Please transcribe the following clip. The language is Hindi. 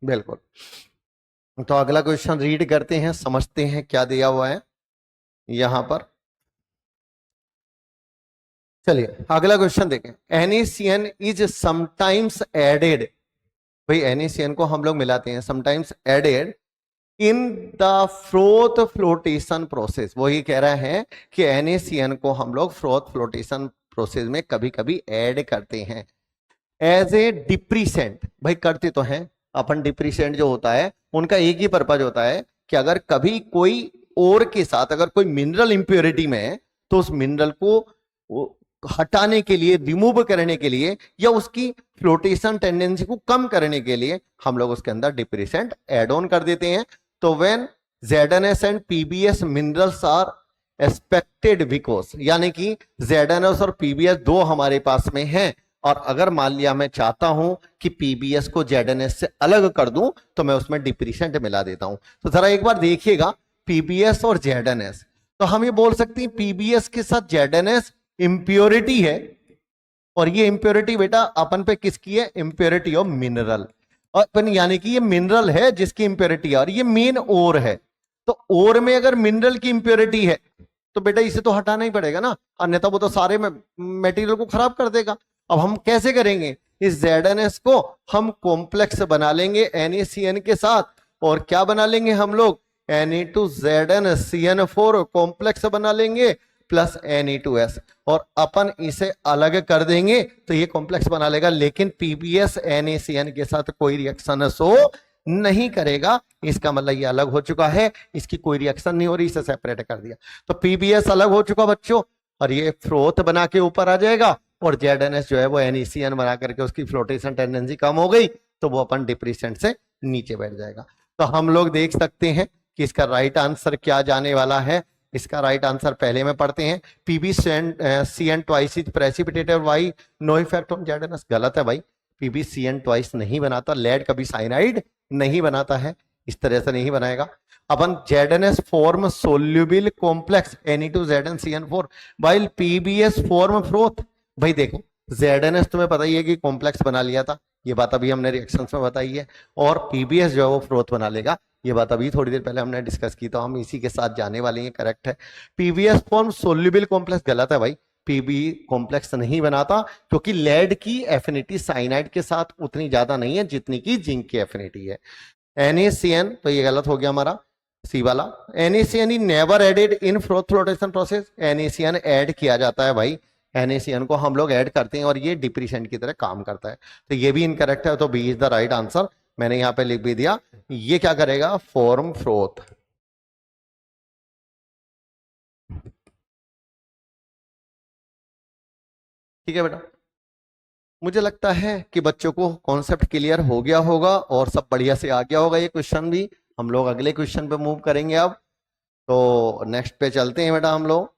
बिल्कुल। तो अगला क्वेश्चन रीड करते हैं, समझते हैं क्या दिया हुआ है यहां पर। चलिए अगला क्वेश्चन देखें। NaCN इज समटाइम्स एडेड, भाई NaCN को हम लोग मिलाते हैं, sometimes added in the froth flotation process. वो ये कह रहा है कि NaCN को हम लोग फ्रोथ फ्लोटेशन प्रोसेस में कभी कभी ऐड करते हैं एज ए डिप्रीसेंट। भाई करते तो हैं अपन, डिप्रीसेंट जो होता है उनका एक ही पर्पज होता है कि अगर कभी कोई और के साथ अगर कोई मिनरल इंप्योरिटी में है तो उस मिनरल को हटाने के लिए, रिमूव करने के लिए, या उसकी फ्लोटेशन टेंडेंसी को कम करने के लिए हम लोग उसके अंदर डिप्रीसेंट एड ऑन कर देते हैं। तो when ZnS and PbS minerals are expected because, यानी कि ZnS और PbS दो हमारे पास में हैं, और अगर मान लिया मैं चाहता हूं कि PbS को ZnS से अलग कर दूं तो मैं उसमें डिप्रीसेंट मिला देता हूं। तो जरा एक बार देखिएगा PbS और ZnS, तो हम ये बोल सकते हैं PbS के साथ ZnS इंप्योरिटी है, और ये इंप्योरिटी बेटा अपन पे किसकी है? Impurity of mineral. और अपन यानी कि ये मिनरल है जिसकी इंप्योरिटी है, और ये मेन ओर है। तो ओर में अगर मिनरल की इंप्योरिटी है तो बेटा इसे तो हटाना ही पड़ेगा ना, अन्यथा वो तो सारे मटेरियल को खराब कर देगा। अब हम कैसे करेंगे? इस ZnS को हम कॉम्प्लेक्स बना लेंगे NaCN के साथ, और क्या बना लेंगे हम लोग? Na2ZnCN4 कॉम्प्लेक्स बना लेंगे प्लस Na2S, और अपन इसे अलग कर देंगे तो ये कॉम्प्लेक्स बना लेगा, लेकिन PbS NaCN के साथ कोई रिएक्शन शो नहीं करेगा। इसका मतलब ये अलग हो चुका है, इसकी कोई रिएक्शन नहीं हो रही, इसे सेपरेट कर दिया। तो PbS अलग हो चुका बच्चों, और ये फ्रोथ बना के ऊपर आ जाएगा, और ZnS जो है वो NaCN बना करके उसकी फ्लोटेशन टेंडेंसी कम हो गई तो वो अपन डिप्रीसेंट से नीचे बैठ जाएगा। तो हम लोग देख सकते हैं कि इसका राइट आंसर क्या जाने वाला है। इसका राइट आंसर पहले में पढ़ते हैं, PbCN twice is precipitated why no effect on ZnS। गलत है भाई, PbCN ट्वाइस नहीं बनाता, लेड कभी साइनाइड नहीं बनाता है, इस तरह से नहीं बनाएगा। अपन ZnS form soluble complex Na2ZnCN4 while PbS form froth. भाई देखो ZnS तुम्हें पता ही है कि कॉम्प्लेक्स बना लिया था, ये बात अभी हमने रिएक्शंस में बताई है, और PbS जो है वो फ्रोथ बना लेगा, ये बात अभी थोड़ी देर पहले हमने डिस्कस की, तो हम इसी के साथ जाने वाले हैं। करेक्ट है, PbS फॉर्म सोल्यूबल कॉम्प्लेक्स। गलत है भाई, Pb कॉम्प्लेक्स नहीं बनाता, क्योंकि लेड की एफिनिटी साइनाइड के साथ उतनी ज्यादा नहीं है जितनी की जिंक की एफिनिटी है। NaCN, तो ये गलत हो गया हमारा सी वाला। NaCN ही never added in froth flotation process. NaCN add किया जाता है भाई, NaCN को हम लोग ऐड करते हैं और ये डिप्रीसेंट की तरह काम करता है, तो ये भी इनकरेक्ट है। तो b is the right answer, मैंने यहां पे लिख भी दिया। ये क्या करेगा? Form froth. ठीक है बेटा, मुझे लगता है कि बच्चों को कॉन्सेप्ट क्लियर हो गया होगा और सब बढ़िया से आ गया होगा। ये क्वेश्चन भी हम लोग अगले क्वेश्चन पे मूव करेंगे अब। तो नेक्स्ट पे चलते हैं बेटा हम लोग।